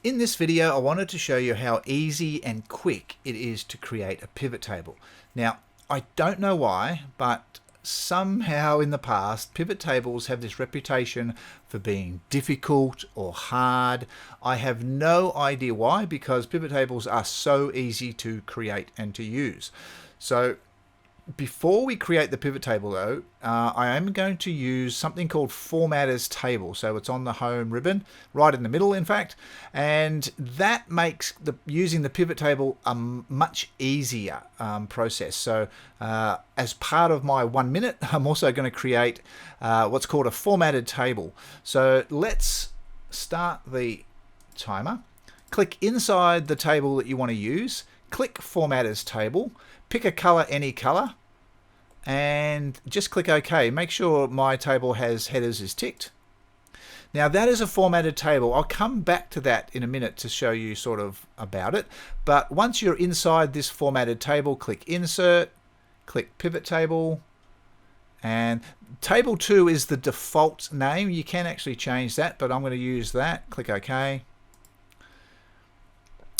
In this video, I wanted to show you how easy and quick it is to create a pivot table. Now, I don't know why, but somehow in the past, pivot tables have this reputation for being difficult or hard. I have no idea why, because pivot tables are so easy to create and to use. So before we create the pivot table though, I am going to use something called Format as Table. So it's on the home ribbon, right in the middle in fact, and that makes using the pivot table a much easier process. So as part of my 1 minute, I'm also going to create what's called a formatted table. So let's start the timer. Click inside the table that you want to use, click Format as Table, pick a color, any color, and just click OK. Make sure my table has headers is ticked. Now that is a formatted table. I'll come back to that in a minute to show you sort of about it. But once you're inside this formatted table, click Insert, click Pivot Table, and Table 2 is the default name. You can actually change that, but I'm going to use that. Click OK.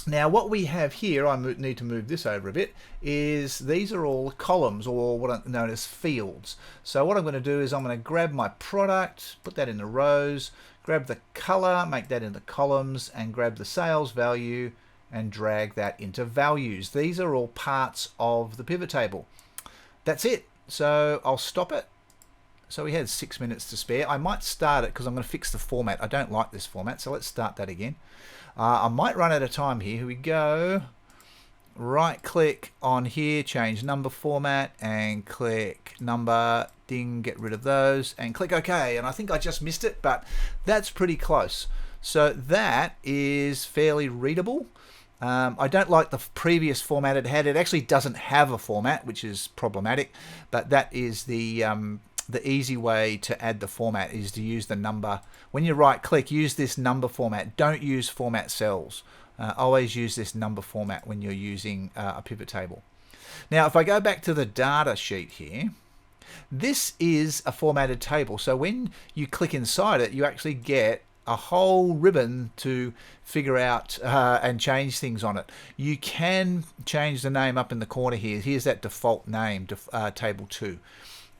Now what we have here, I need to move this over a bit, is these are all columns, or what are known as fields. So what I'm going to do is I'm going to grab my product, put that in the rows, grab the color, make that into columns, and grab the sales value and drag that into values. These are all parts of the pivot table. That's it. So I'll stop it. So we had 6 minutes to spare. I might start it because I'm going to fix the format. I don't like this format, so let's start that again. I might run out of time here. Here we go. Right click on here, change number format, and click number, ding, get rid of those, and click OK. And I think I just missed it, but that's pretty close. So that is fairly readable. I don't like the previous format it had. It actually doesn't have a format, which is problematic, but that is the easy way to add the format, is to use the number. When you right click, use this number format. Don't use format cells. Always use this number format when you're using a pivot table. Now if I go back to the data sheet here, this is a formatted table. So when you click inside it, you actually get a whole ribbon to figure out and change things on it. You can change the name up in the corner here. Here's that default name, table 2.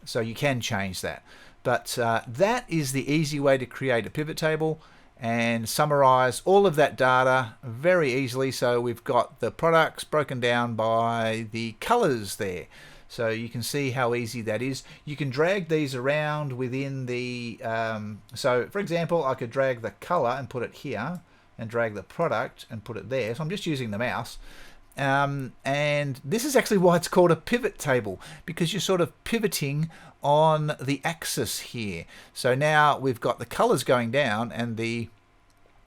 So you can change that. But that is the easy way to create a pivot table and summarize all of that data very easily. So we've got the products broken down by the colors there. So you can see how easy that is. You can drag these around within the, so for example, I could drag the color and put it here, and drag the product and put it there. So I'm just using the mouse. And this is actually why it's called a pivot table, because you're sort of pivoting on the axis here. So now we've got the colors going down and the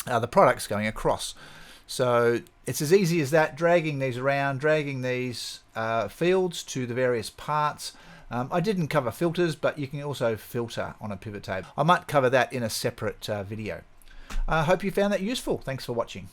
products going across. So it's as easy as that, dragging these around, dragging these fields to the various parts. I didn't cover filters, but you can also filter on a pivot table. I might cover that in a separate video. I hope you found that useful. Thanks for watching.